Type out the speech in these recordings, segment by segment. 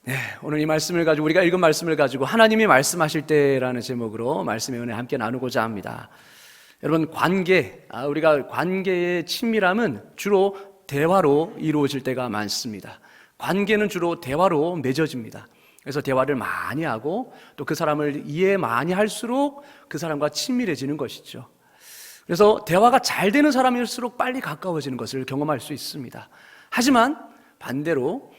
네, 오늘 이 말씀을 가지고 우리가 읽은 말씀을 가지고 하나님이 말씀하실 때라는 제목으로 말씀의 은혜 함께 나누고자 합니다. 여러분 우리가 관계의 친밀함은 주로 대화로 이루어질 때가 많습니다. 관계는 주로 대화로 맺어집니다. 그래서 대화를 많이 하고 또 그 사람을 이해 많이 할수록 그 사람과 친밀해지는 것이죠. 그래서 대화가 잘 되는 사람일수록 빨리 가까워지는 것을 경험할 수 있습니다. 하지만 반대로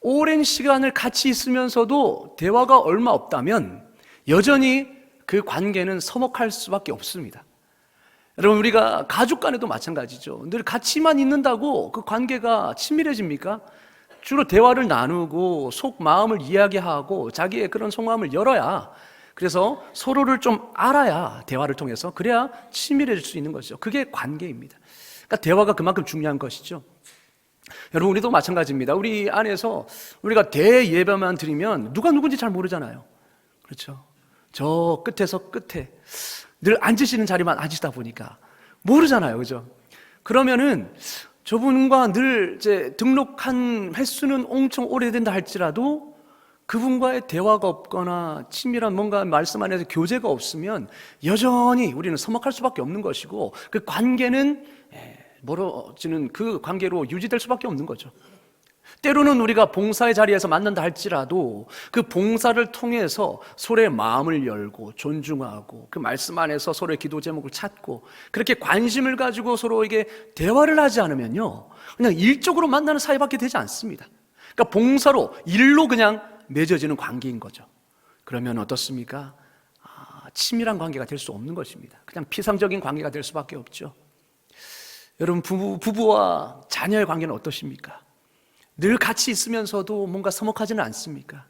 오랜 시간을 같이 있으면서도 대화가 얼마 없다면 여전히 그 관계는 서먹할 수밖에 없습니다. 여러분, 우리가 가족 간에도 마찬가지죠. 늘 같이만 있는다고 그 관계가 친밀해집니까? 주로 대화를 나누고 속 마음을 이야기하고 자기의 그런 속마음을 열어야, 그래서 서로를 좀 알아야 대화를 통해서 그래야 친밀해질 수 있는 것이죠. 그게 관계입니다. 그러니까 대화가 그만큼 중요한 것이죠. 여러분, 우리도 마찬가지입니다. 우리 안에서 우리가 대예배만 드리면 누가 누군지 잘 모르잖아요. 그렇죠? 저 끝에서 끝에 늘 앉으시는 자리만 앉으시다 보니까 모르잖아요. 그죠? 그러면은 저분과 늘 이제 등록한 횟수는 엄청 오래된다 할지라도 그분과의 대화가 없거나 친밀한 뭔가 말씀 안에서 교제가 없으면 여전히 우리는 서먹할 수밖에 없는 것이고, 그 관계는 멀어지는 그 관계로 유지될 수밖에 없는 거죠. 때로는 우리가 봉사의 자리에서 만난다 할지라도 그 봉사를 통해서 서로의 마음을 열고 존중하고 그 말씀 안에서 서로의 기도 제목을 찾고 그렇게 관심을 가지고 서로에게 대화를 하지 않으면요, 그냥 일적으로 만나는 사이밖에 되지 않습니다. 그러니까 봉사로 일로 그냥 맺어지는 관계인 거죠. 그러면 어떻습니까? 친밀한 관계가 될 수 없는 것입니다. 그냥 피상적인 관계가 될 수밖에 없죠. 여러분, 부부와 자녀의 관계는 어떠십니까? 늘 같이 있으면서도 뭔가 서먹하지는 않습니까?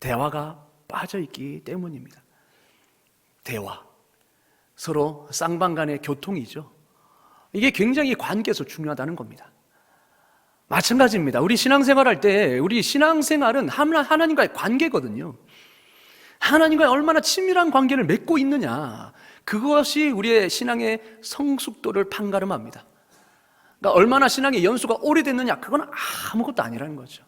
대화가 빠져있기 때문입니다. 대화, 서로 쌍방 간의 교통이죠. 이게 굉장히 관계에서 중요하다는 겁니다. 마찬가지입니다. 우리 신앙생활할 때 우리 신앙생활은 하나님과의 관계거든요. 하나님과 얼마나 친밀한 관계를 맺고 있느냐, 그것이 우리의 신앙의 성숙도를 판가름합니다. 그러니까 얼마나 신앙의 연수가 오래됐느냐, 그건 아무것도 아니라는 거죠.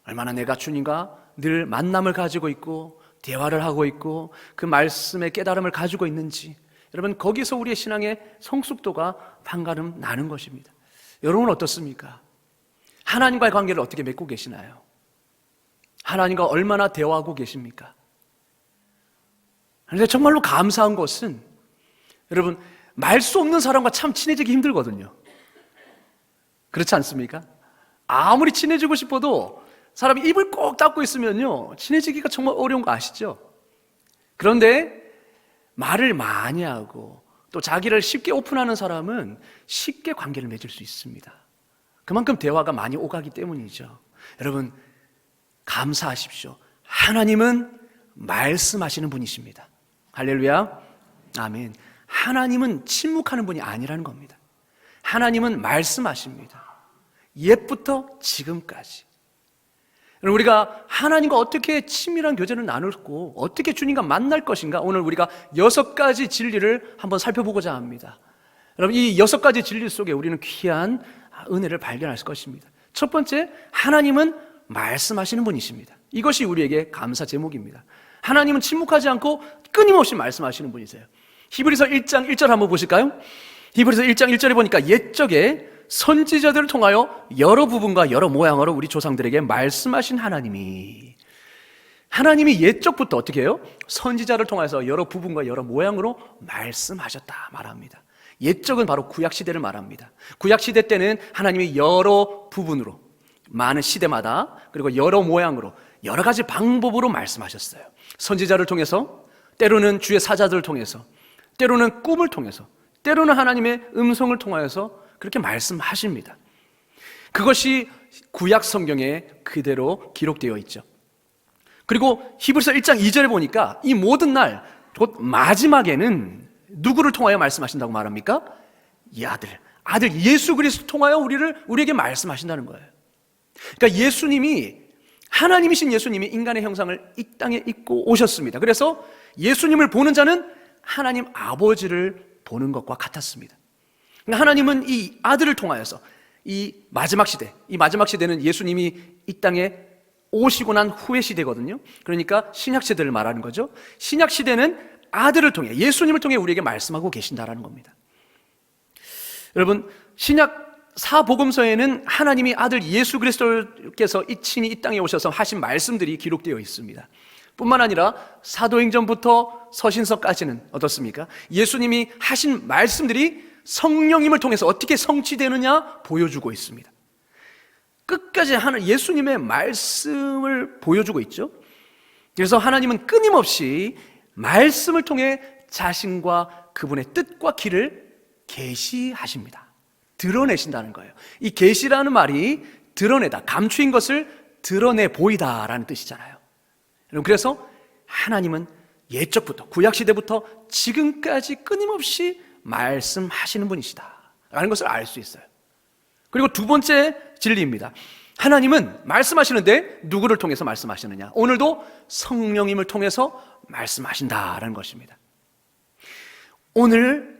얼마나 내가 주님과 늘 만남을 가지고 있고 대화를 하고 있고 그 말씀의 깨달음을 가지고 있는지, 여러분, 거기서 우리의 신앙의 성숙도가 판가름 나는 것입니다. 여러분은 어떻습니까? 하나님과의 관계를 어떻게 맺고 계시나요? 하나님과 얼마나 대화하고 계십니까? 그런데 정말로 감사한 것은, 여러분, 말 수 없는 사람과 참 친해지기 힘들거든요. 그렇지 않습니까? 아무리 친해지고 싶어도 사람이 입을 꼭 닫고 있으면요, 친해지기가 정말 어려운 거 아시죠? 그런데 말을 많이 하고 또 자기를 쉽게 오픈하는 사람은 쉽게 관계를 맺을 수 있습니다. 그만큼 대화가 많이 오가기 때문이죠. 여러분, 감사하십시오. 하나님은 말씀하시는 분이십니다. 할렐루야, 아멘. 하나님은 침묵하는 분이 아니라는 겁니다. 하나님은 말씀하십니다. 옛부터 지금까지. 우리가 하나님과 어떻게 친밀한 교제를 나누고 어떻게 주님과 만날 것인가, 오늘 우리가 6가지 진리를 한번 살펴보고자 합니다. 여러분, 이 6가지 진리 속에 우리는 귀한 은혜를 발견할 것입니다. 첫 번째, 하나님은 말씀하시는 분이십니다. 이것이 우리에게 감사 제목입니다. 하나님은 침묵하지 않고 끊임없이 말씀하시는 분이세요. 히브리서 1장 1절 한번 보실까요? 히브리서 1장 1절에 보니까 옛적에 선지자들을 통하여 여러 부분과 여러 모양으로 우리 조상들에게 말씀하신 하나님이 옛적부터 어떻게 해요? 선지자를 통해서 여러 부분과 여러 모양으로 말씀하셨다 말합니다. 옛적은 바로 구약시대를 말합니다. 구약시대 때는 하나님이 여러 부분으로, 많은 시대마다, 그리고 여러 모양으로, 여러 가지 방법으로 말씀하셨어요. 선지자를 통해서, 때로는 주의 사자들을 통해서, 때로는 꿈을 통해서, 때로는 하나님의 음성을 통하여서 그렇게 말씀하십니다. 그것이 구약 성경에 그대로 기록되어 있죠. 그리고 히브리서 1장 2절에 보니까 이 모든 날, 곧 마지막에는 누구를 통하여 말씀하신다고 말합니까? 이 아들 예수 그리스도 통하여 우리에게 말씀하신다는 거예요. 그러니까 하나님이신 예수님이 인간의 형상을 이 땅에 입고 오셨습니다. 그래서 예수님을 보는 자는 하나님 아버지를 보는 것과 같았습니다. 그러니까 하나님은 이 아들을 통하여서 이 마지막 시대는 예수님이 이 땅에 오시고 난 후의 시대거든요. 그러니까 신약시대를 말하는 거죠. 신약시대는 아들을 통해, 예수님을 통해 우리에게 말씀하고 계신다라는 겁니다. 여러분, 신약 사복음서에는 하나님이 아들 예수 그리스도께서 친히 이 땅에 오셔서 하신 말씀들이 기록되어 있습니다. 뿐만 아니라 사도행전부터 서신서까지는 어떻습니까? 예수님이 하신 말씀들이 성령님을 통해서 어떻게 성취되느냐 보여주고 있습니다. 끝까지 예수님의 말씀을 보여주고 있죠. 그래서 하나님은 끊임없이 말씀을 통해 자신과 그분의 뜻과 길을 계시하십니다. 드러내신다는 거예요. 이 계시라는 말이 드러내다, 감추인 것을 드러내 보이다라는 뜻이잖아요. 여러분, 그래서 하나님은 옛적부터, 구약시대부터 지금까지 끊임없이 말씀하시는 분이시다라는 것을 알 수 있어요. 그리고 두 번째 진리입니다. 하나님은 말씀하시는데 누구를 통해서 말씀하시느냐? 오늘도 성령님을 통해서 말씀하신다라는 것입니다. 오늘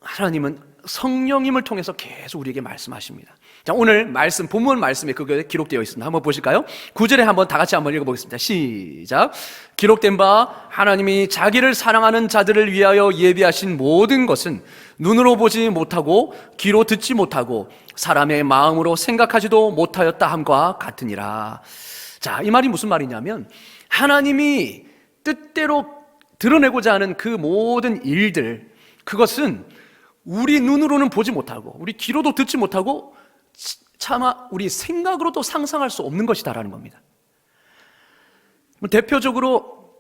하나님은 성령님을 통해서 계속 우리에게 말씀하십니다. 자, 오늘 말씀, 본문 말씀에 그게 기록되어 있습니다. 한번 보실까요? 9절에 한번 다 같이 한번 읽어보겠습니다. 시작. 기록된 바 하나님이 자기를 사랑하는 자들을 위하여 예비하신 모든 것은 눈으로 보지 못하고 귀로 듣지 못하고 사람의 마음으로 생각하지도 못하였다 함과 같으니라. 자, 이 말이 무슨 말이냐면 하나님이 뜻대로 드러내고자 하는 그 모든 일들, 그것은 우리 눈으로는 보지 못하고 우리 귀로도 듣지 못하고 차마 우리 생각으로도 상상할 수 없는 것이다라는 겁니다. 대표적으로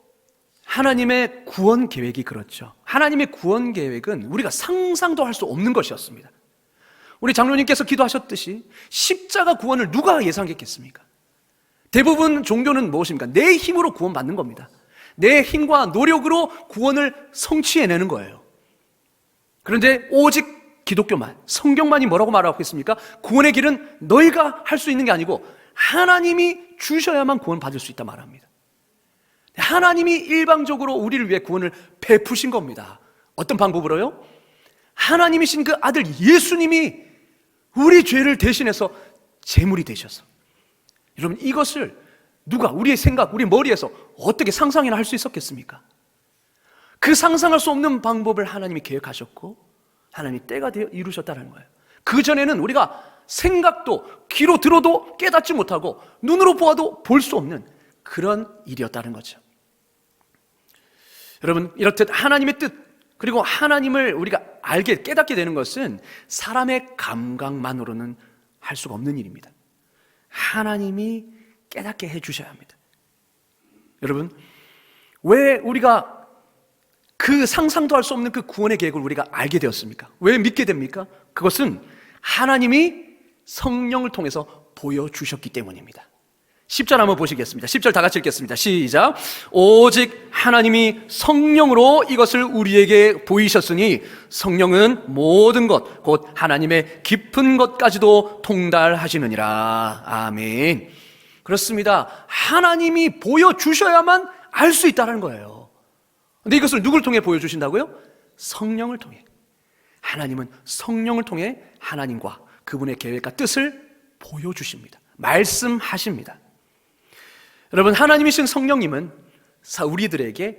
하나님의 구원 계획이 그렇죠. 하나님의 구원 계획은 우리가 상상도 할 수 없는 것이었습니다. 우리 장로님께서 기도하셨듯이 십자가 구원을 누가 예상했겠습니까? 대부분 종교는 무엇입니까? 내 힘으로 구원받는 겁니다. 내 힘과 노력으로 구원을 성취해내는 거예요. 그런데 오직 기독교만, 성경만이 뭐라고 말하고 있습니까? 구원의 길은 너희가 할 수 있는 게 아니고 하나님이 주셔야만 구원받을 수 있다 말합니다. 하나님이 일방적으로 우리를 위해 구원을 베푸신 겁니다. 어떤 방법으로요? 하나님이신 그 아들 예수님이 우리 죄를 대신해서 제물이 되셔서. 여러분, 이것을 누가 우리의 생각, 우리 머리에서 어떻게 상상이나 할 수 있었겠습니까? 그 상상할 수 없는 방법을 하나님이 계획하셨고 하나님이 때가 되어 이루셨다는 거예요. 그전에는 우리가 생각도 귀로 들어도 깨닫지 못하고 눈으로 보아도 볼 수 없는 그런 일이었다는 거죠. 여러분, 이렇듯 하나님의 뜻, 그리고 하나님을 우리가 알게, 깨닫게 되는 것은 사람의 감각만으로는 할 수가 없는 일입니다. 하나님이 깨닫게 해주셔야 합니다. 여러분, 왜 우리가 그 상상도 할 수 없는 그 구원의 계획을 우리가 알게 되었습니까? 왜 믿게 됩니까? 그것은 하나님이 성령을 통해서 보여주셨기 때문입니다. 10절 한번 보시겠습니다. 10절 다 같이 읽겠습니다. 시작. 오직 하나님이 성령으로 이것을 우리에게 보이셨으니 성령은 모든 것, 곧 하나님의 깊은 것까지도 통달하시느니라. 아멘. 그렇습니다. 하나님이 보여주셔야만 알 수 있다는 거예요. 근데 이것을 누구를 통해 보여주신다고요? 성령을 통해. 하나님은 성령을 통해 하나님과 그분의 계획과 뜻을 보여주십니다. 말씀하십니다. 여러분, 하나님이신 성령님은 우리들에게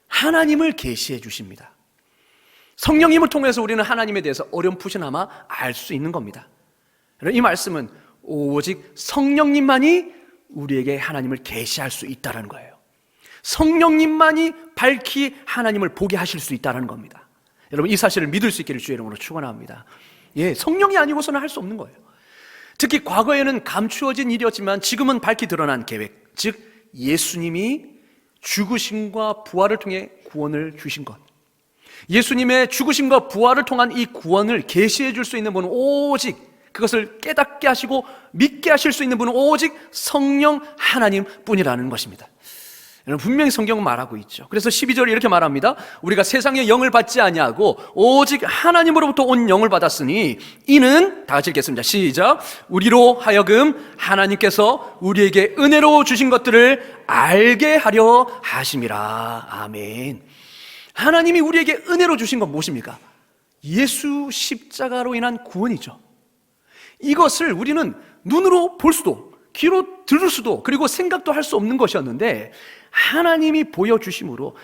하나님을 계시해 주십니다. 성령님을 통해서 우리는 하나님에 대해서 어렴풋이나마 알 수 있는 겁니다. 이 말씀은 오직 성령님만이 우리에게 하나님을 계시할 수 있다는 거예요. 성령님만이 밝히 하나님을 보게 하실 수 있다는 겁니다. 여러분, 이 사실을 믿을 수 있기를 주의 이름으로 축원합니다. 예, 성령이 아니고서는 할 수 없는 거예요. 특히 과거에는 감추어진 일이었지만 지금은 밝히 드러난 계획, 즉 예수님이 죽으심과 부활을 통해 구원을 주신 것, 예수님의 죽으심과 부활을 통한 이 구원을 계시해 줄 수 있는 분은 오직, 그것을 깨닫게 하시고 믿게 하실 수 있는 분은 오직 성령 하나님 뿐이라는 것입니다. 여러분, 분명히 성경은 말하고 있죠. 그래서 12절에 이렇게 말합니다. 우리가 세상의 영을 받지 아니하고 오직 하나님으로부터 온 영을 받았으니 이는, 다 같이 읽겠습니다. 시작. 우리로 하여금 하나님께서 우리에게 은혜로 주신 것들을 알게 하려 하심이라. 아멘. 하나님이 우리에게 은혜로 주신 건 무엇입니까? 예수 십자가로 인한 구원이죠. 이것을 우리는 눈으로 볼 수도 귀로 들을 수도 그리고 생각도 할 수 없는 것이었는데 하나님이 보여주심으로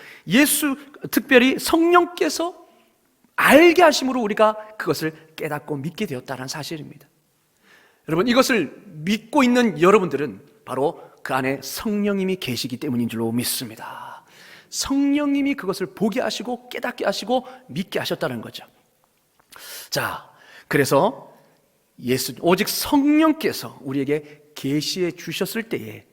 특별히 성령께서 알게 하심으로 우리가 그것을 깨닫고 믿게 되었다는 사실입니다. 여러분, 이것을 믿고 있는 여러분들은 바로 그 안에 성령님이 계시기 때문인 줄로 믿습니다. 성령님이 그것을 보게 하시고 깨닫게 하시고 믿게 하셨다는 거죠. 자, 그래서 오직 성령께서 우리에게 계시해 주셨을 때에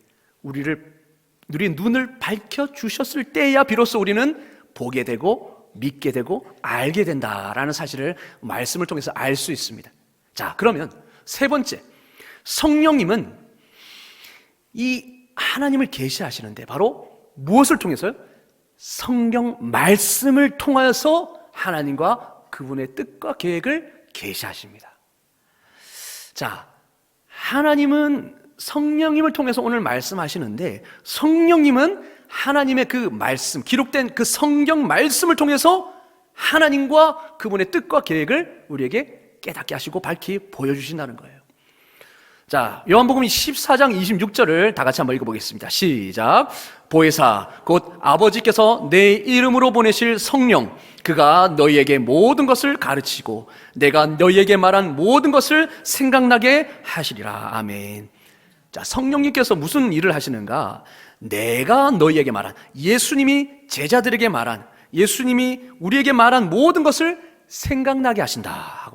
우리 눈을 밝혀 주셨을 때야 비로소 우리는 보게 되고 믿게 되고 알게 된다라는 사실을 말씀을 통해서 알 수 있습니다. 자, 그러면 세 번째, 성령님은 이 하나님을 계시하시는데 바로 무엇을 통해서요? 성경 말씀을 통하여서 하나님과 그분의 뜻과 계획을 계시하십니다. 자, 하나님은 성령님을 통해서 오늘 말씀하시는데 성령님은 하나님의 그 말씀, 기록된 그 성경 말씀을 통해서 하나님과 그분의 뜻과 계획을 우리에게 깨닫게 하시고 밝히 보여주신다는 거예요. 자, 요한복음 14장 26절을 다 같이 한번 읽어보겠습니다. 시작. 보혜사 곧 아버지께서 내 이름으로 보내실 성령, 그가 너희에게 모든 것을 가르치고 내가 너희에게 말한 모든 것을 생각나게 하시리라. 아멘. 자, 성령님께서 무슨 일을 하시는가? 내가 너희에게 말한, 예수님이 제자들에게 말한, 예수님이 우리에게 말한 모든 것을 생각나게 하신다.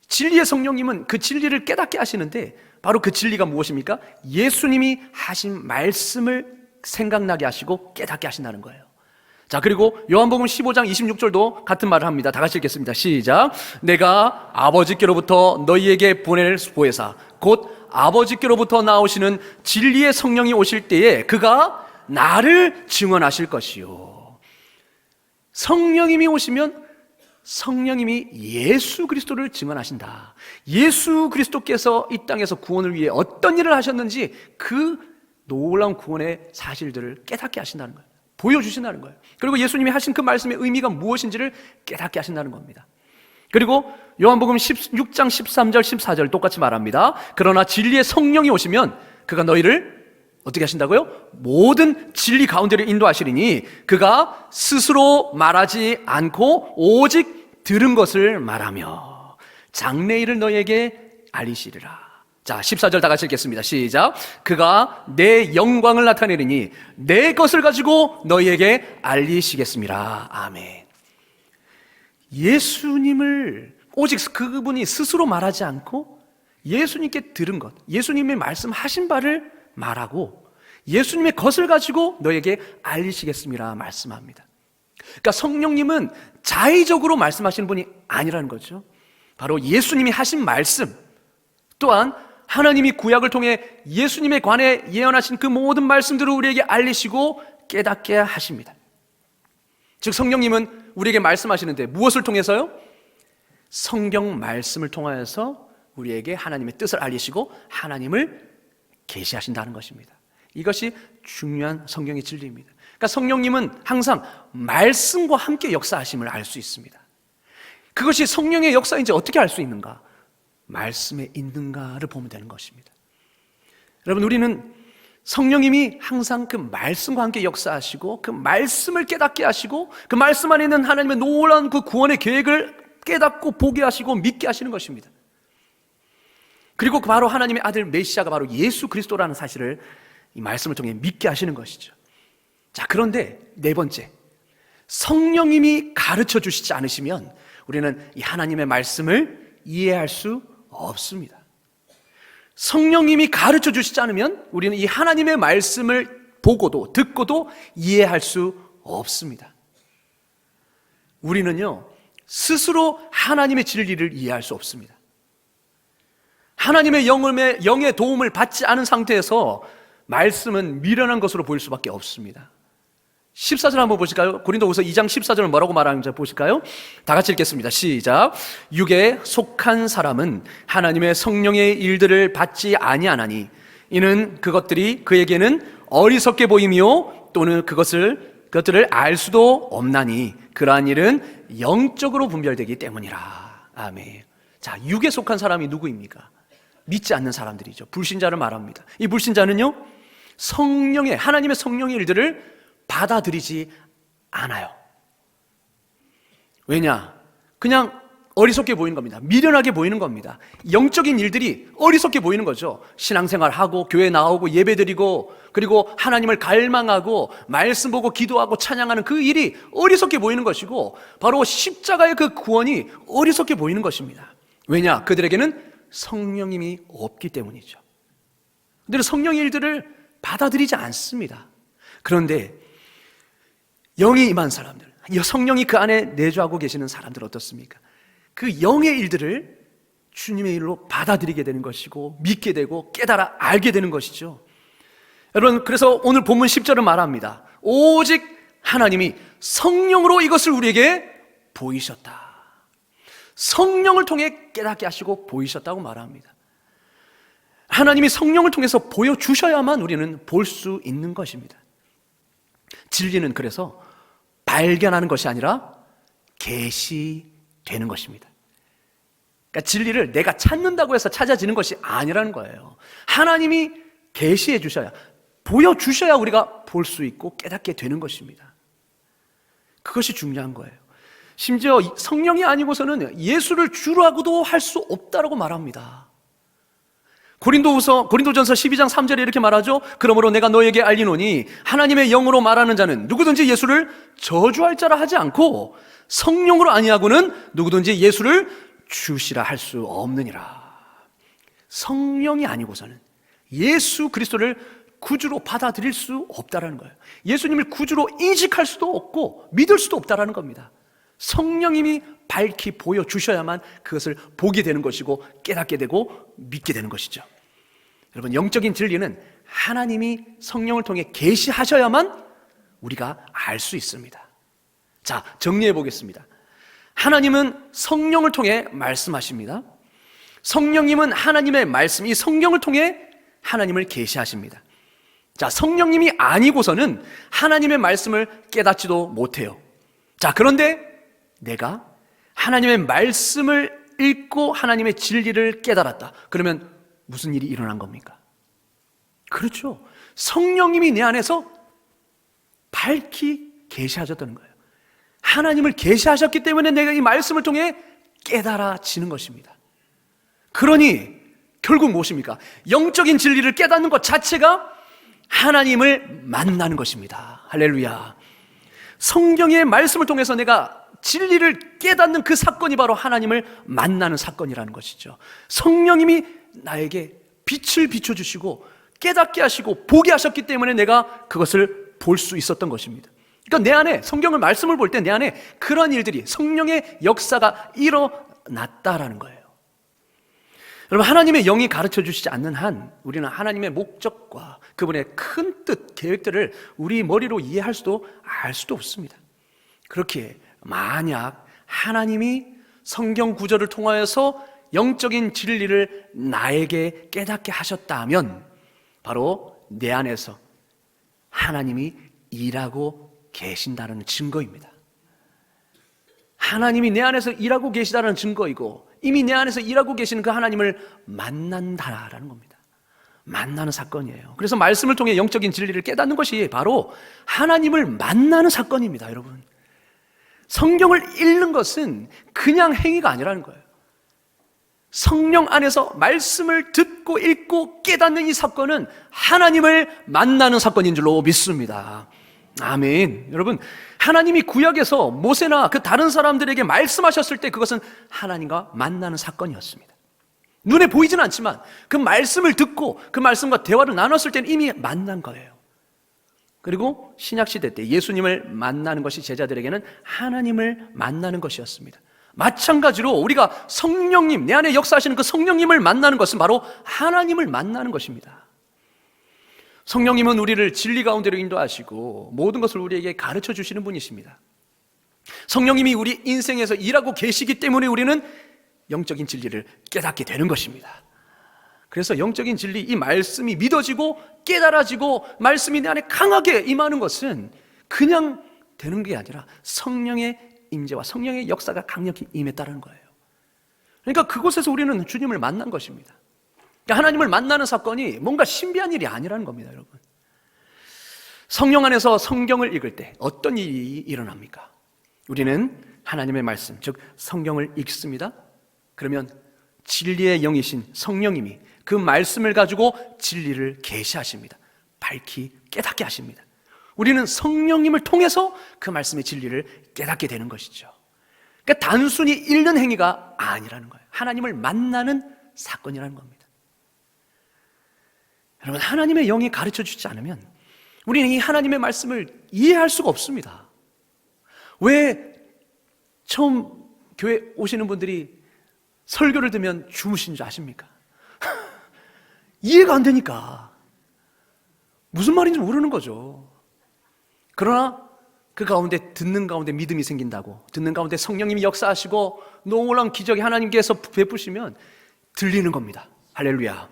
진리의 성령님은 그 진리를 깨닫게 하시는데 바로 그 진리가 무엇입니까? 예수님이 하신 말씀을 생각나게 하시고 깨닫게 하신다는 거예요. 자, 그리고 요한복음 15장 26절도 같은 말을 합니다. 다 같이 읽겠습니다. 시작. 내가 아버지께로부터 너희에게 보낼 보혜사 곧 아버지께로부터 나오시는 진리의 성령이 오실 때에 그가 나를 증언하실 것이요. 성령님이 오시면 성령님이 예수 그리스도를 증언하신다. 예수 그리스도께서 이 땅에서 구원을 위해 어떤 일을 하셨는지 그 놀라운 구원의 사실들을 깨닫게 하신다는 거예요. 보여주신다는 거예요. 그리고 예수님이 하신 그 말씀의 의미가 무엇인지를 깨닫게 하신다는 겁니다. 그리고 요한복음 16장 13절 14절 똑같이 말합니다. 그러나 진리의 성령이 오시면 그가 너희를 어떻게 하신다고요? 모든 진리 가운데를 인도하시리니 그가 스스로 말하지 않고 오직 들은 것을 말하며 장래일을 너희에게 알리시리라. 자, 14절 다 같이 읽겠습니다. 시작. 그가 내 영광을 나타내리니 내 것을 가지고 너희에게 알리시겠습니다. 아멘. 예수님을 오직 그분이 스스로 말하지 않고 예수님께 들은 것, 예수님의 말씀하신 바를 말하고 예수님의 것을 가지고 너에게 알리시겠습니다 말씀합니다. 그러니까 성령님은 자의적으로 말씀하시는 분이 아니라는 거죠. 바로 예수님이 하신 말씀, 또한 하나님이 구약을 통해 예수님에 관해 예언하신 그 모든 말씀들을 우리에게 알리시고 깨닫게 하십니다. 즉 성령님은 우리에게 말씀하시는데 무엇을 통해서요? 성경 말씀을 통하여서 우리에게 하나님의 뜻을 알리시고 하나님을 계시하신다는 것입니다. 이것이 중요한 성경의 진리입니다. 그러니까 성령님은 항상 말씀과 함께 역사하심을 알 수 있습니다. 그것이 성령의 역사인지 어떻게 알 수 있는가? 말씀에 있는가를 보면 되는 것입니다. 여러분, 우리는 성령님이 항상 그 말씀과 함께 역사하시고 그 말씀을 깨닫게 하시고 그 말씀 안에 있는 하나님의 놀라운 그 구원의 계획을 깨닫고 보게 하시고 믿게 하시는 것입니다. 그리고 바로 하나님의 아들 메시아가 바로 예수 그리스도라는 사실을 이 말씀을 통해 믿게 하시는 것이죠. 자, 그런데 네 번째, 성령님이 가르쳐 주시지 않으시면 우리는 이 하나님의 말씀을 이해할 수 없습니다. 성령님이 가르쳐 주시지 않으면 우리는 이 하나님의 말씀을 보고도 듣고도 이해할 수 없습니다. 우리는요, 스스로 하나님의 진리를 이해할 수 없습니다. 하나님의 영의 도움을 받지 않은 상태에서 말씀은 미련한 것으로 보일 수밖에 없습니다. 14절 한번 보실까요? 고린도후서 2장 14절은 뭐라고 말하는지 보실까요? 다 같이 읽겠습니다. 시작. 육에 속한 사람은 하나님의 성령의 일들을 받지 아니하나니 이는 그것들이 그에게는 어리석게 보이며 또는 그것들을 알 수도 없나니 그러한 일은 영적으로 분별되기 때문이라. 아멘. 자, 육에 속한 사람이 누구입니까? 믿지 않는 사람들이죠. 불신자를 말합니다. 이 불신자는요, 하나님의 성령의 일들을 받아들이지 않아요. 왜냐? 그냥 어리석게 보이는 겁니다. 미련하게 보이는 겁니다. 영적인 일들이 어리석게 보이는 거죠. 신앙생활하고 교회 나오고 예배드리고 그리고 하나님을 갈망하고 말씀 보고 기도하고 찬양하는 그 일이 어리석게 보이는 것이고, 바로 십자가의 그 구원이 어리석게 보이는 것입니다. 왜냐? 그들에게는 성령님이 없기 때문이죠. 그들은 성령의 일들을 받아들이지 않습니다. 그런데 영이 임한 사람들, 성령이 그 안에 내주하고 계시는 사람들 어떻습니까? 그 영의 일들을 주님의 일로 받아들이게 되는 것이고 믿게 되고 깨달아 알게 되는 것이죠. 여러분, 그래서 오늘 본문 10절은 말합니다. 오직 하나님이 성령으로 이것을 우리에게 보이셨다. 성령을 통해 깨닫게 하시고 보이셨다고 말합니다. 하나님이 성령을 통해서 보여주셔야만 우리는 볼 수 있는 것입니다. 진리는 그래서 발견하는 것이 아니라 계시되는 것입니다. 그러니까 진리를 내가 찾는다고 해서 찾아지는 것이 아니라는 거예요. 하나님이 계시해 주셔야, 보여주셔야 우리가 볼 수 있고 깨닫게 되는 것입니다. 그것이 중요한 거예요. 심지어 성령이 아니고서는 예수를 주라고도 할 수 없다라고 말합니다. 고린도전서 12장 3절에 이렇게 말하죠. 그러므로 내가 너에게 알리노니 하나님의 영으로 말하는 자는 누구든지 예수를 저주할 자라 하지 않고 성령으로 아니하고는 누구든지 예수를 주시라 할 수 없느니라. 성령이 아니고서는 예수 그리스도를 구주로 받아들일 수 없다라는 거예요. 예수님을 구주로 인식할 수도 없고 믿을 수도 없다라는 겁니다. 성령님이 밝히 보여주셔야만 그것을 보게 되는 것이고 깨닫게 되고 믿게 되는 것이죠. 여러분, 영적인 진리는 하나님이 성령을 통해 계시하셔야만 우리가 알 수 있습니다. 자, 정리해 보겠습니다. 하나님은 성령을 통해 말씀하십니다. 성령님은 하나님의 말씀, 이 성령을 통해 하나님을 계시하십니다. 자, 성령님이 아니고서는 하나님의 말씀을 깨닫지도 못해요. 자, 그런데 내가 하나님의 말씀을 읽고 하나님의 진리를 깨달았다. 그러면 무슨 일이 일어난 겁니까? 그렇죠. 성령님이 내 안에서 밝히 계시하셨다는 거예요. 하나님을 계시하셨기 때문에 내가 이 말씀을 통해 깨달아지는 것입니다. 그러니 결국 무엇입니까? 영적인 진리를 깨닫는 것 자체가 하나님을 만나는 것입니다. 할렐루야. 성경의 말씀을 통해서 내가 진리를 깨닫는 그 사건이 바로 하나님을 만나는 사건이라는 것이죠. 성령님이 나에게 빛을 비춰주시고 깨닫게 하시고 보게 하셨기 때문에 내가 그것을 볼 수 있었던 것입니다. 그러니까 내 안에, 성경을 말씀을 볼 때 내 안에 그런 일들이, 성령의 역사가 일어났다라는 거예요. 여러분, 하나님의 영이 가르쳐 주시지 않는 한 우리는 하나님의 목적과 그분의 큰 뜻, 계획들을 우리 머리로 이해할 수도 알 수도 없습니다. 그렇기에 만약 하나님이 성경 구절을 통하여서 영적인 진리를 나에게 깨닫게 하셨다면 바로 내 안에서 하나님이 일하고 계신다는 증거입니다. 하나님이 내 안에서 일하고 계시다는 증거이고 이미 내 안에서 일하고 계시는 그 하나님을 만난다라는 겁니다. 만나는 사건이에요. 그래서 말씀을 통해 영적인 진리를 깨닫는 것이 바로 하나님을 만나는 사건입니다. 여러분, 성경을 읽는 것은 그냥 행위가 아니라는 거예요. 성령 안에서 말씀을 듣고 읽고 깨닫는 이 사건은 하나님을 만나는 사건인 줄로 믿습니다. 아멘. 여러분, 하나님이 구약에서 모세나 그 다른 사람들에게 말씀하셨을 때 그것은 하나님과 만나는 사건이었습니다. 눈에 보이진 않지만 그 말씀을 듣고 그 말씀과 대화를 나눴을 때는 이미 만난 거예요. 그리고 신약시대 때 예수님을 만나는 것이 제자들에게는 하나님을 만나는 것이었습니다. 마찬가지로 우리가 성령님, 내 안에 역사하시는 그 성령님을 만나는 것은 바로 하나님을 만나는 것입니다. 성령님은 우리를 진리 가운데로 인도하시고 모든 것을 우리에게 가르쳐 주시는 분이십니다. 성령님이 우리 인생에서 일하고 계시기 때문에 우리는 영적인 진리를 깨닫게 되는 것입니다. 그래서 영적인 진리, 이 말씀이 믿어지고 깨달아지고 말씀이 내 안에 강하게 임하는 것은 그냥 되는 게 아니라 성령의 임재와 성령의 역사가 강력히 임했다는 거예요. 그러니까 그곳에서 우리는 주님을 만난 것입니다. 그러니까 하나님을 만나는 사건이 뭔가 신비한 일이 아니라는 겁니다, 여러분. 성령 안에서 성경을 읽을 때 어떤 일이 일어납니까? 우리는 하나님의 말씀, 즉 성경을 읽습니다. 그러면 진리의 영이신 성령님이 그 말씀을 가지고 진리를 계시하십니다. 밝히 깨닫게 하십니다. 우리는 성령님을 통해서 그 말씀의 진리를 깨닫게 되는 것이죠. 그러니까 단순히 읽는 행위가 아니라는 거예요. 하나님을 만나는 사건이라는 겁니다. 여러분, 하나님의 영이 가르쳐 주지 않으면 우리는 이 하나님의 말씀을 이해할 수가 없습니다. 왜 처음 교회 오시는 분들이 설교를 듣면 주무신 줄 아십니까? 이해가 안 되니까 무슨 말인지 모르는 거죠. 그러나 그 가운데 듣는 가운데 믿음이 생긴다고, 듣는 가운데 성령님이 역사하시고 놀라운 기적이 하나님께서 베푸시면 들리는 겁니다. 할렐루야,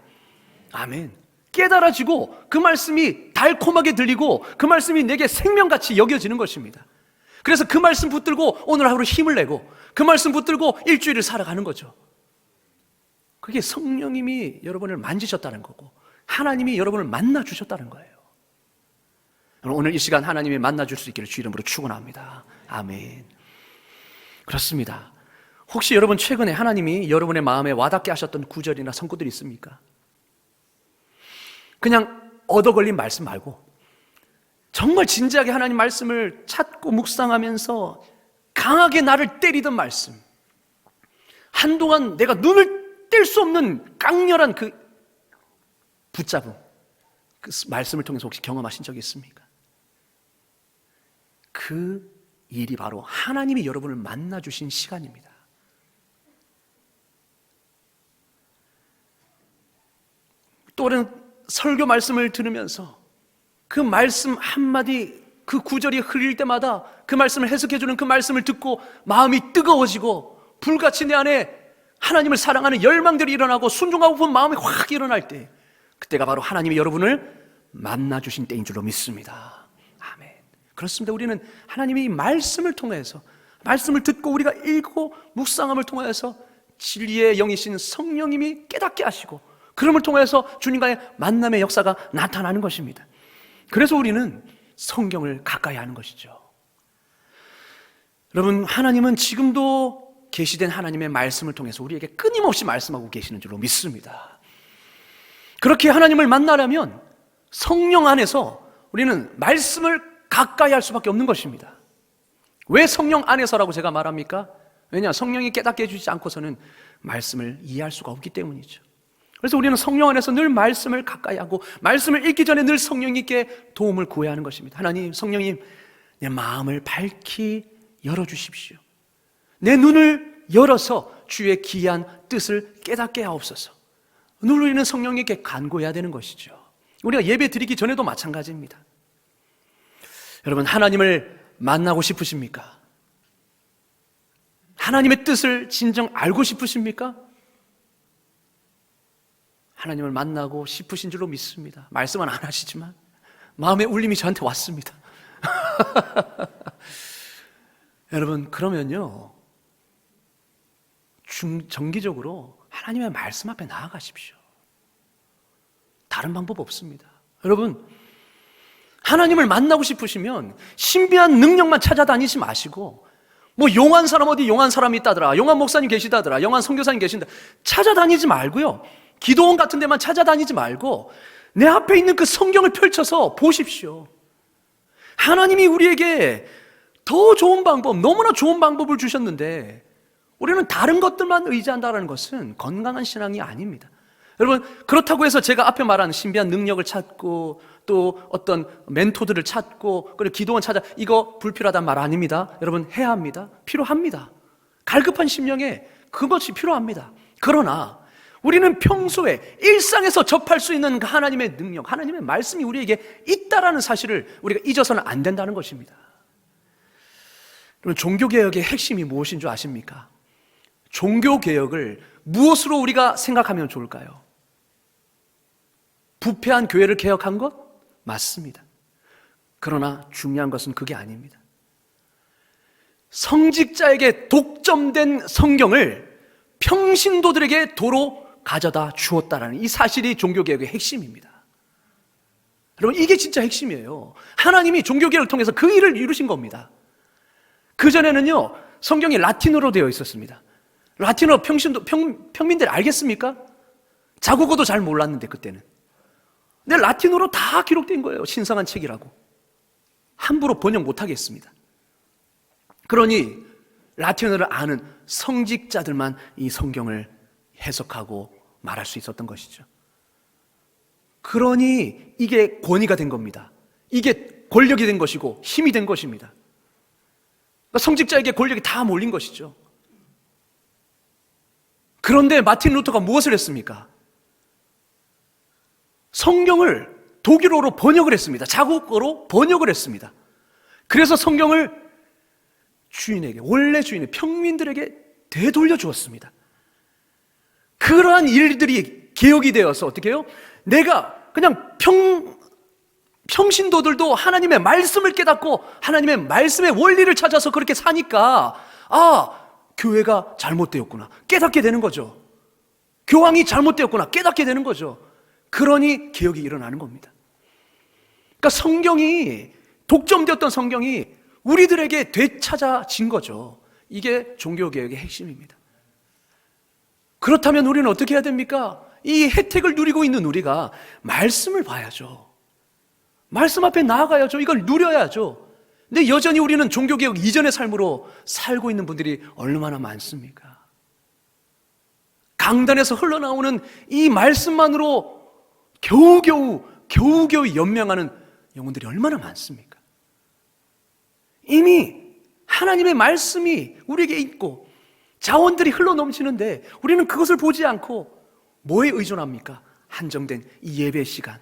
아멘. 깨달아지고 그 말씀이 달콤하게 들리고 그 말씀이 내게 생명같이 여겨지는 것입니다. 그래서 그 말씀 붙들고 오늘 하루 힘을 내고 그 말씀 붙들고 일주일을 살아가는 거죠. 그게 성령님이 여러분을 만지셨다는 거고 하나님이 여러분을 만나 주셨다는 거예요. 오늘 이 시간 하나님이 만나 줄 수 있기를 주 이름으로 축원합니다. 아멘. 그렇습니다. 혹시 여러분 최근에 하나님이 여러분의 마음에 와닿게 하셨던 구절이나 성구들이 있습니까? 그냥 얻어걸린 말씀 말고 정말 진지하게 하나님 말씀을 찾고 묵상하면서 강하게 나를 때리던 말씀, 한동안 내가 눈을 뗄 수 없는 강렬한 그 붙잡음, 그 말씀을 통해서 혹시 경험하신 적이 있습니까? 그 일이 바로 하나님이 여러분을 만나주신 시간입니다. 또는 설교 말씀을 들으면서 그 말씀 한마디, 그 구절이 흐릴 때마다 그 말씀을 해석해주는 그 말씀을 듣고 마음이 뜨거워지고 불같이 내 안에 하나님을 사랑하는 열망들이 일어나고 순종하고 싶은 마음이 확 일어날 때, 그때가 바로 하나님이 여러분을 만나주신 때인 줄로 믿습니다. 아멘. 그렇습니다. 우리는 하나님이 이 말씀을 통해서, 말씀을 듣고 우리가 읽고 묵상함을 통해서 진리의 영이신 성령님이 깨닫게 하시고 그럼을 통해서 주님과의 만남의 역사가 나타나는 것입니다. 그래서 우리는 성경을 가까이 하는 것이죠. 여러분, 하나님은 지금도 계시된 하나님의 말씀을 통해서 우리에게 끊임없이 말씀하고 계시는 줄로 믿습니다. 그렇게 하나님을 만나려면 성령 안에서 우리는 말씀을 가까이 할 수밖에 없는 것입니다. 왜 성령 안에서라고 제가 말합니까? 왜냐, 성령이 깨닫게 해주지 않고서는 말씀을 이해할 수가 없기 때문이죠. 그래서 우리는 성령 안에서 늘 말씀을 가까이 하고 말씀을 읽기 전에 늘 성령님께 도움을 구해야 하는 것입니다. 하나님, 성령님, 내 마음을 밝히 열어주십시오. 내 눈을 열어서 주의 기이한 뜻을 깨닫게 하옵소서. 늘 우리는 성령님께 간구해야 되는 것이죠. 우리가 예배 드리기 전에도 마찬가지입니다. 여러분, 하나님을 만나고 싶으십니까? 하나님의 뜻을 진정 알고 싶으십니까? 하나님을 만나고 싶으신 줄로 믿습니다. 말씀은 안 하시지만 마음의 울림이 저한테 왔습니다. 여러분, 그러면요, 정기적으로 하나님의 말씀 앞에 나아가십시오. 다른 방법 없습니다. 여러분, 하나님을 만나고 싶으시면 신비한 능력만 찾아다니지 마시고, 뭐 용한 사람, 어디 용한 사람이 있다더라, 용한 목사님 계시다더라, 용한 선교사님 계신다, 찾아다니지 말고요, 기도원 같은 데만 찾아다니지 말고 내 앞에 있는 그 성경을 펼쳐서 보십시오. 하나님이 우리에게 더 좋은 방법, 너무나 좋은 방법을 주셨는데 우리는 다른 것들만 의지한다는 것은 건강한 신앙이 아닙니다. 여러분, 그렇다고 해서 제가 앞에 말한 신비한 능력을 찾고 또 어떤 멘토들을 찾고 그리고 기도원 찾아, 이거 불필요하단 말 아닙니다. 여러분, 해야 합니다. 필요합니다. 갈급한 심령에 그것이 필요합니다. 그러나 우리는 평소에 일상에서 접할 수 있는 하나님의 능력, 하나님의 말씀이 우리에게 있다라는 사실을 우리가 잊어서는 안 된다는 것입니다. 여러분, 종교개혁의 핵심이 무엇인 줄 아십니까? 종교개혁을 무엇으로 우리가 생각하면 좋을까요? 부패한 교회를 개혁한 것? 맞습니다. 그러나 중요한 것은 그게 아닙니다. 성직자에게 독점된 성경을 평신도들에게 도로 가져다 주었다라는 이 사실이 종교개혁의 핵심입니다. 여러분, 이게 진짜 핵심이에요. 하나님이 종교개혁을 통해서 그 일을 이루신 겁니다. 그전에는요, 성경이 라틴어로 되어 있었습니다. 라틴어 평민들 알겠습니까? 자국어도 잘 몰랐는데 그때는. 근데 라틴어로 다 기록된 거예요. 신성한 책이라고. 함부로 번역 못하겠습니다. 그러니 라틴어를 아는 성직자들만 이 성경을 해석하고 말할 수 있었던 것이죠. 그러니 이게 권위가 된 겁니다. 이게 권력이 된 것이고 힘이 된 것입니다. 그러니까 성직자에게 권력이 다 몰린 것이죠. 그런데 마틴 루터가 무엇을 했습니까? 성경을 독일어로 번역을 했습니다. 자국어로 번역을 했습니다. 그래서 성경을 주인에게, 원래 주인의 평민들에게 되돌려 주었습니다. 그러한 일들이 개혁이 되어서 어떻게 해요? 내가 그냥 평신도들도 하나님의 말씀을 깨닫고 하나님의 말씀의 원리를 찾아서 그렇게 사니까 교회가 잘못되었구나 깨닫게 되는 거죠. 교황이 잘못되었구나 깨닫게 되는 거죠. 그러니 개혁이 일어나는 겁니다. 그러니까 성경이, 독점되었던 성경이 우리들에게 되찾아진 거죠. 이게 종교개혁의 핵심입니다. 그렇다면 우리는 어떻게 해야 됩니까? 이 혜택을 누리고 있는 우리가 말씀을 봐야죠. 말씀 앞에 나아가야죠. 이걸 누려야죠. 근데 여전히 우리는 종교개혁 이전의 삶으로 살고 있는 분들이 얼마나 많습니까? 강단에서 흘러나오는 이 말씀만으로 겨우겨우 연명하는 영혼들이 얼마나 많습니까? 이미 하나님의 말씀이 우리에게 있고 자원들이 흘러넘치는데 우리는 그것을 보지 않고 뭐에 의존합니까? 한정된 이 예배 시간,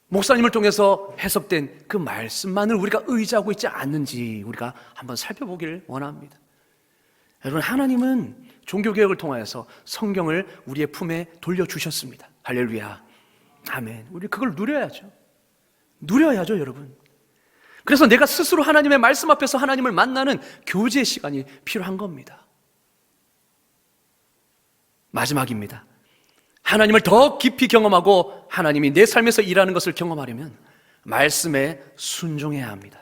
목사님을 통해서 해석된 그 말씀만을 우리가 의지하고 있지 않는지 우리가 한번 살펴보기를 원합니다. 여러분, 하나님은 종교개혁을 통하여서 성경을 우리의 품에 돌려주셨습니다. 할렐루야, 아멘. 우리 그걸 누려야죠. 여러분. 그래서 내가 스스로 하나님의 말씀 앞에서 하나님을 만나는 교제의 시간이 필요한 겁니다. 마지막입니다. 하나님을 더 깊이 경험하고 하나님이 내 삶에서 일하는 것을 경험하려면 말씀에 순종해야 합니다.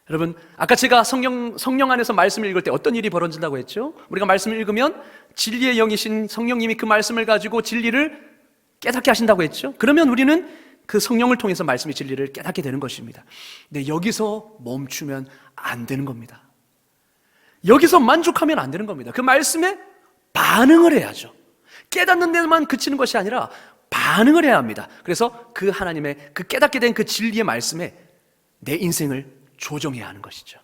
여러분, 아까 제가 성령 안에서 말씀을 읽을 때 어떤 일이 벌어진다고 했죠? 우리가 말씀을 읽으면 진리의 영이신 성령님이 그 말씀을 가지고 진리를 깨닫게 하신다고 했죠? 그러면 우리는 그 성령을 통해서 말씀의 진리를 깨닫게 되는 것입니다. 근데 여기서 멈추면 안 되는 겁니다. 여기서 만족하면 안 되는 겁니다. 그 말씀에 반응을 해야죠. 깨닫는 데만 그치는 것이 아니라 반응을 해야 합니다. 그래서 그 하나님의 그 깨닫게 된 그 진리의 말씀에 내 인생을 조정해야 하는 것이죠.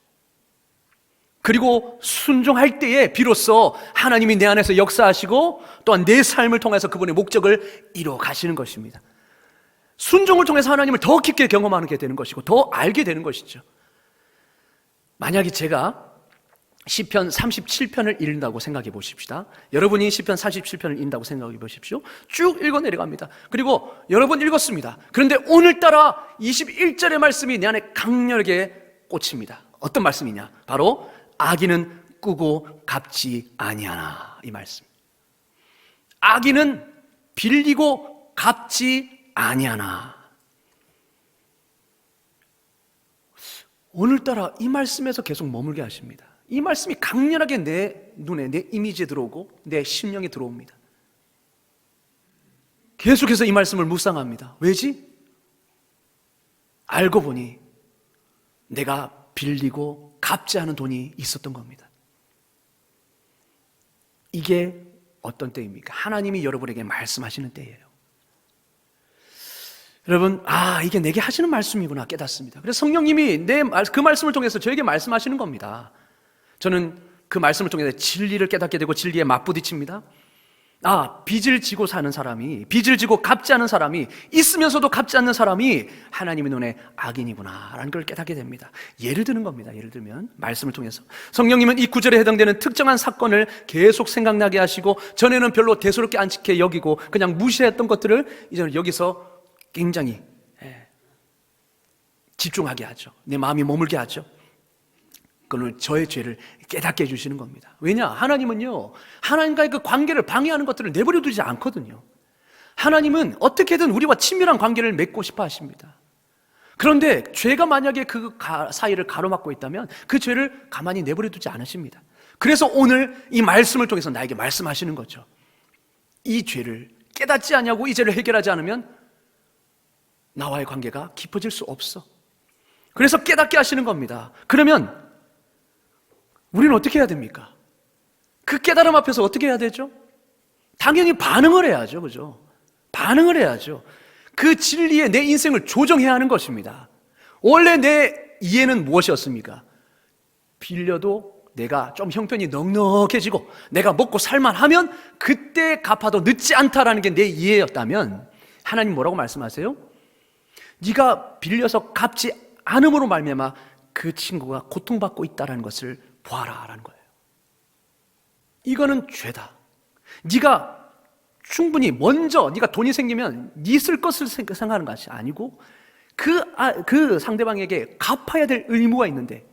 그리고 순종할 때에 비로소 하나님이 내 안에서 역사하시고 또한 내 삶을 통해서 그분의 목적을 이루어 가시는 것입니다. 순종을 통해서 하나님을 더 깊게 경험하게 되는 것이고 더 알게 되는 것이죠. 만약에 제가 시편 37편을 읽는다고 생각해 보십시다. 여러분이 시편 37편을 읽는다고 생각해 보십시오. 쭉 읽어 내려갑니다. 그리고 여러 번 읽었습니다. 그런데 오늘따라 21절의 말씀이 내 안에 강렬하게 꽂힙니다. 어떤 말씀이냐? 바로 악인은 꾸고 갚지 아니하나, 이 말씀. 악인은 빌리고 갚지 아니하나. 오늘따라 이 말씀에서 계속 머물게 하십니다. 이 말씀이 강렬하게 내 눈에, 내 이미지에 들어오고 내 심령에 들어옵니다. 계속해서 이 말씀을 묵상합니다. 왜지? 알고 보니 내가 빌리고 갚지 않은 돈이 있었던 겁니다. 이게 어떤 때입니까? 하나님이 여러분에게 말씀하시는 때예요. 여러분, 이게 내게 하시는 말씀이구나 깨닫습니다. 그래서 성령님이 그 말씀을 통해서 저에게 말씀하시는 겁니다. 저는 그 말씀을 통해서 진리를 깨닫게 되고 진리에 맞부딪힙니다. 빚을 지고 사는 사람이, 빚을 지고 갚지 않은 사람이, 있으면서도 갚지 않는 사람이 하나님의 눈에 악인이구나 라는 걸 깨닫게 됩니다. 예를 드는 겁니다. 예를 들면 말씀을 통해서 성령님은 이 구절에 해당되는 특정한 사건을 계속 생각나게 하시고, 전에는 별로 대수롭게 안치게 여기고 그냥 무시했던 것들을 이제 여기서 굉장히 집중하게 하죠. 내 마음이 머물게 하죠. 그는 저의 죄를 깨닫게 해주시는 겁니다. 왜냐? 하나님은요, 하나님과의 그 관계를 방해하는 것들을 내버려 두지 않거든요. 하나님은 어떻게든 우리와 친밀한 관계를 맺고 싶어 하십니다. 그런데 죄가 만약에 그 사이를 가로막고 있다면 그 죄를 가만히 내버려 두지 않으십니다. 그래서 오늘 이 말씀을 통해서 나에게 말씀하시는 거죠. 이 죄를 깨닫지 않냐고, 이 죄를 해결하지 않으면 나와의 관계가 깊어질 수 없어. 그래서 깨닫게 하시는 겁니다. 그러면 우리는 어떻게 해야 됩니까? 그 깨달음 앞에서 어떻게 해야 되죠? 당연히 반응을 해야죠. 그죠? 반응을 해야죠. 그 진리에 내 인생을 조정해야 하는 것입니다. 원래 내 이해는 무엇이었습니까? 빌려도 내가 좀 형편이 넉넉해지고 내가 먹고 살만하면 그때 갚아도 늦지 않다라는 게 내 이해였다면 하나님 뭐라고 말씀하세요? 네가 빌려서 갚지 않음으로 말미암아 그 친구가 고통받고 있다는 것을 보아라라는 거예요. 이거는 죄다. 네가 충분히 먼저 네가 돈이 생기면 네 쓸 것을 생각하는 것이 아니고 그 상대방에게 갚아야 될 의무가 있는데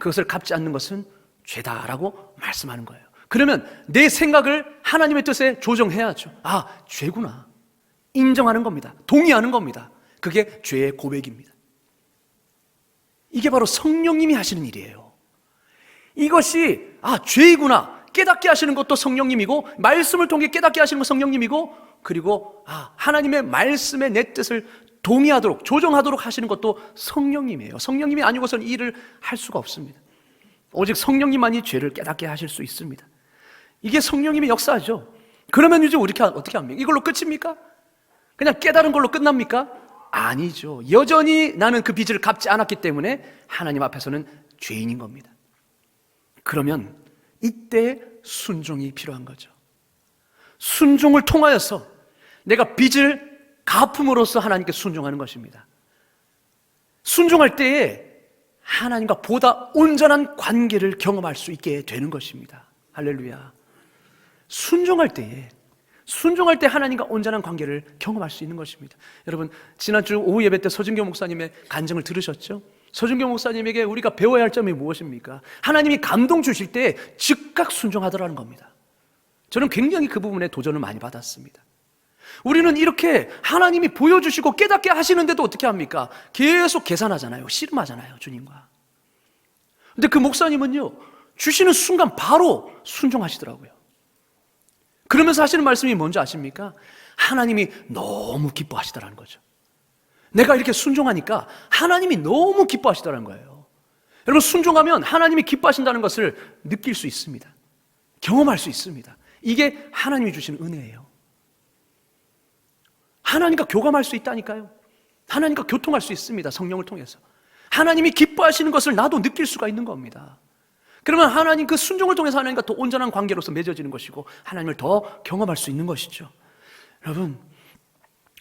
그것을 갚지 않는 것은 죄다라고 말씀하는 거예요. 그러면 내 생각을 하나님의 뜻에 조정해야죠. 아, 죄구나. 인정하는 겁니다. 동의하는 겁니다. 그게 죄의 고백입니다. 이게 바로 성령님이 하시는 일이에요. 이것이 죄이구나 깨닫게 하시는 것도 성령님이고, 말씀을 통해 깨닫게 하시는 것 성령님이고, 그리고 하나님의 말씀에 내 뜻을 동의하도록 조정하도록 하시는 것도 성령님이에요. 성령님이 아니고서는 이 일을 할 수가 없습니다. 오직 성령님만이 죄를 깨닫게 하실 수 있습니다. 이게 성령님의 역사죠. 그러면 이제 우리 어떻게 합니까? 이걸로 끝입니까? 그냥 깨달은 걸로 끝납니까? 아니죠. 여전히 나는 그 빚을 갚지 않았기 때문에 하나님 앞에서는 죄인인 겁니다. 그러면 이때 순종이 필요한 거죠. 순종을 통하여서 내가 빚을 갚음으로써 하나님께 순종하는 것입니다. 순종할 때에 하나님과 보다 온전한 관계를 경험할 수 있게 되는 것입니다. 할렐루야. 순종할 때 하나님과 온전한 관계를 경험할 수 있는 것입니다. 여러분, 지난주 오후 예배 때 서준교 목사님의 간증을 들으셨죠? 서준교 목사님에게 우리가 배워야 할 점이 무엇입니까? 하나님이 감동 주실 때 즉각 순종하더라는 겁니다. 저는 굉장히 그 부분에 도전을 많이 받았습니다. 우리는 이렇게 하나님이 보여주시고 깨닫게 하시는데도 어떻게 합니까? 계속 계산하잖아요. 씨름하잖아요, 주님과. 근데 그 목사님은요, 주시는 순간 바로 순종하시더라고요. 그러면서 하시는 말씀이 뭔지 아십니까? 하나님이 너무 기뻐하시더라는 거죠. 내가 이렇게 순종하니까 하나님이 너무 기뻐하시더라는 거예요. 여러분, 순종하면 하나님이 기뻐하신다는 것을 느낄 수 있습니다. 경험할 수 있습니다. 이게 하나님이 주시는 은혜예요. 하나님과 교감할 수 있다니까요. 하나님과 교통할 수 있습니다. 성령을 통해서. 하나님이 기뻐하시는 것을 나도 느낄 수가 있는 겁니다. 그러면 하나님 그 순종을 통해서 하나님과 더 온전한 관계로서 맺어지는 것이고 하나님을 더 경험할 수 있는 것이죠. 여러분,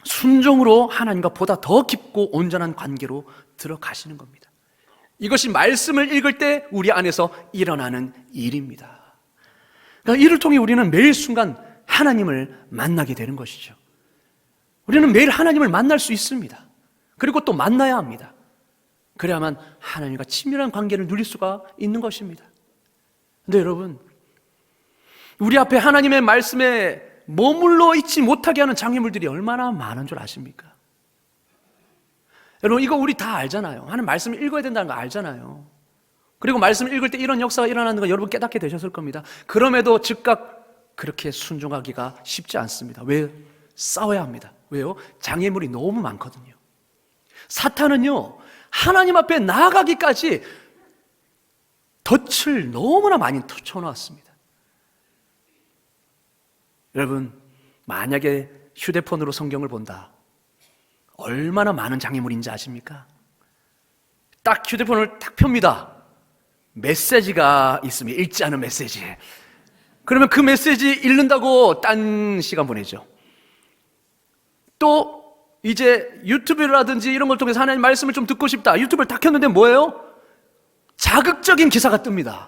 순종으로 하나님과 보다 더 깊고 온전한 관계로 들어가시는 겁니다. 이것이 말씀을 읽을 때 우리 안에서 일어나는 일입니다. 그러니까 이를 통해 우리는 매일 순간 하나님을 만나게 되는 것이죠. 우리는 매일 하나님을 만날 수 있습니다. 그리고 또 만나야 합니다. 그래야만 하나님과 친밀한 관계를 누릴 수가 있는 것입니다. 근데 여러분, 우리 앞에 하나님의 말씀에 머물러 있지 못하게 하는 장애물들이 얼마나 많은 줄 아십니까? 여러분, 이거 우리 다 알잖아요. 하나님 말씀을 읽어야 된다는 거 알잖아요. 그리고 말씀을 읽을 때 이런 역사가 일어나는 거 여러분 깨닫게 되셨을 겁니다. 그럼에도 즉각 그렇게 순종하기가 쉽지 않습니다. 왜? 싸워야 합니다. 왜요? 장애물이 너무 많거든요. 사탄은요, 하나님 앞에 나아가기까지 덫을 너무나 많이 쳐놓았습니다. 여러분, 만약에 휴대폰으로 성경을 본다, 얼마나 많은 장애물인지 아십니까? 딱 휴대폰을 딱 펴니다. 메시지가 있으면 읽지 않은 메시지. 그러면 그 메시지 읽는다고 딴 시간 보내죠. 또 이제 유튜브라든지 이런 걸 통해서 하나님 말씀을 좀 듣고 싶다. 유튜브를 딱 켰는데 뭐예요? 자극적인 기사가 뜹니다.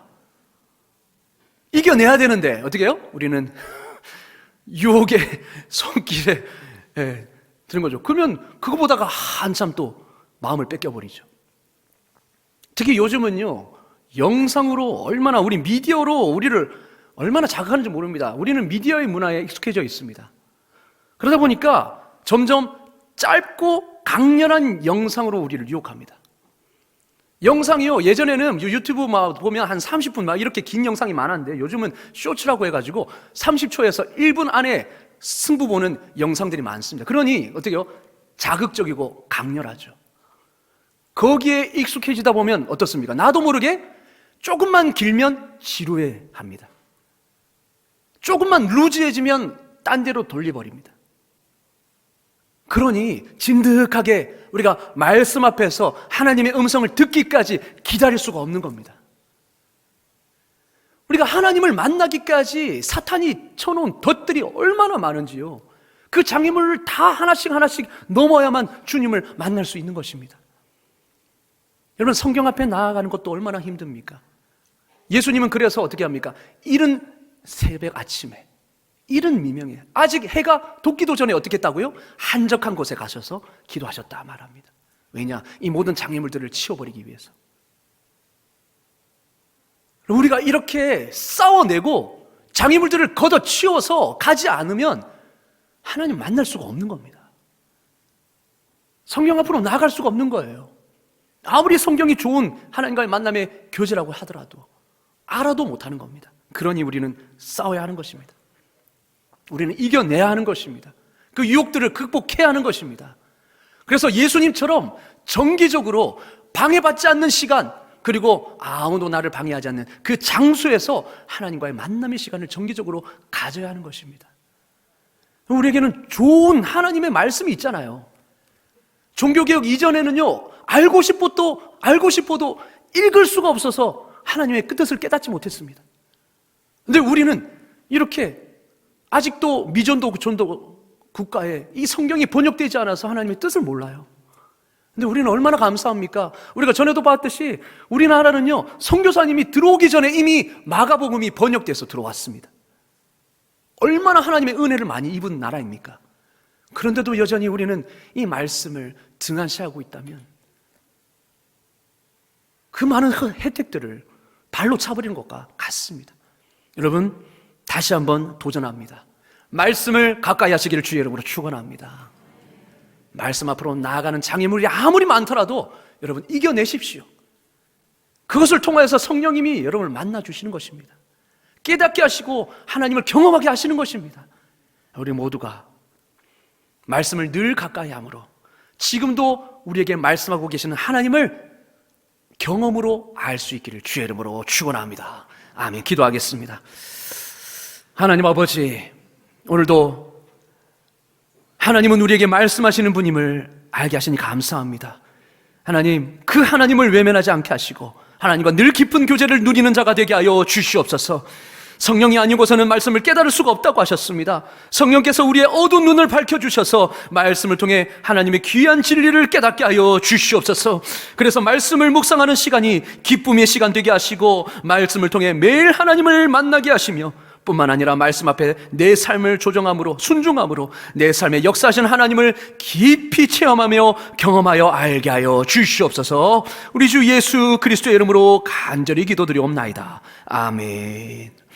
이겨내야 되는데 어떻게 해요? 우리는 유혹의 손길에 드는 거죠. 그러면 그거 보다가 한참 또 마음을 뺏겨버리죠. 특히 요즘은요, 영상으로 얼마나, 우리 미디어로 우리를 얼마나 자극하는지 모릅니다. 우리는 미디어의 문화에 익숙해져 있습니다. 그러다 보니까 점점 짧고 강렬한 영상으로 우리를 유혹합니다. 영상이요, 예전에는 유튜브 막 보면 한 30분 막 이렇게 긴 영상이 많았는데 요즘은 쇼츠라고 해가지고 30초에서 1분 안에 승부 보는 영상들이 많습니다. 그러니 어떻게요? 자극적이고 강렬하죠. 거기에 익숙해지다 보면 어떻습니까? 나도 모르게 조금만 길면 지루해 합니다. 조금만 루즈해지면 딴 데로 돌려버립니다. 그러니 진득하게 우리가 말씀 앞에서 하나님의 음성을 듣기까지 기다릴 수가 없는 겁니다. 우리가 하나님을 만나기까지 사탄이 쳐놓은 덫들이 얼마나 많은지요. 그 장애물을 다 하나씩 넘어야만 주님을 만날 수 있는 것입니다. 여러분, 성경 앞에 나아가는 것도 얼마나 힘듭니까? 예수님은 그래서 어떻게 합니까? 이른 새벽 아침에, 이른 미명에, 아직 해가 돋기도 전에 어떻게 했다고요? 한적한 곳에 가셔서 기도하셨다 말합니다. 왜냐? 이 모든 장애물들을 치워버리기 위해서. 우리가 이렇게 싸워내고 장애물들을 걷어치워서 가지 않으면 하나님 만날 수가 없는 겁니다. 성경 앞으로 나아갈 수가 없는 거예요. 아무리 성경이 좋은 하나님과의 만남의 교제라고 하더라도 알아도 못하는 겁니다. 그러니 우리는 싸워야 하는 것입니다. 우리는 이겨내야 하는 것입니다. 그 유혹들을 극복해야 하는 것입니다. 그래서 예수님처럼 정기적으로 방해받지 않는 시간, 그리고 아무도 나를 방해하지 않는 그 장소에서 하나님과의 만남의 시간을 정기적으로 가져야 하는 것입니다. 우리에게는 좋은 하나님의 말씀이 있잖아요. 종교개혁 이전에는요, 알고 싶어도 읽을 수가 없어서 하나님의 뜻을 깨닫지 못했습니다. 근데 우리는 이렇게 아직도 미전도 전도 국가에 이 성경이 번역되지 않아서 하나님의 뜻을 몰라요. 근데 우리는 얼마나 감사합니까? 우리가 전에도 봤듯이 우리나라는요, 선교사님이 들어오기 전에 이미 마가복음이 번역돼서 들어왔습니다. 얼마나 하나님의 은혜를 많이 입은 나라입니까? 그런데도 여전히 우리는 이 말씀을 등한시하고 있다면 그 많은 혜택들을 발로 차버리는 것과 같습니다. 여러분, 다시 한번 도전합니다. 말씀을 가까이 하시기를 주의 이름으로 축원합니다. 말씀 앞으로 나아가는 장애물이 아무리 많더라도 여러분 이겨내십시오. 그것을 통하여서 성령님이 여러분을 만나주시는 것입니다. 깨닫게 하시고 하나님을 경험하게 하시는 것입니다. 우리 모두가 말씀을 늘 가까이 함으로 지금도 우리에게 말씀하고 계시는 하나님을 경험으로 알 수 있기를 주의 이름으로 축원합니다. 아멘. 기도하겠습니다. 하나님 아버지, 오늘도 하나님은 우리에게 말씀하시는 분임을 알게 하시니 감사합니다. 하나님, 그 하나님을 외면하지 않게 하시고 하나님과 늘 깊은 교제를 누리는 자가 되게 하여 주시옵소서. 성령이 아니고서는 말씀을 깨달을 수가 없다고 하셨습니다. 성령께서 우리의 어두운 눈을 밝혀주셔서 말씀을 통해 하나님의 귀한 진리를 깨닫게 하여 주시옵소서. 그래서 말씀을 묵상하는 시간이 기쁨의 시간 되게 하시고 말씀을 통해 매일 하나님을 만나게 하시며 뿐만 아니라 말씀 앞에 내 삶을 조정함으로, 순종함으로 내 삶에 역사하신 하나님을 깊이 체험하며 경험하여 알게 하여 주시옵소서. 우리 주 예수 그리스도의 이름으로 간절히 기도드리옵나이다. 아멘.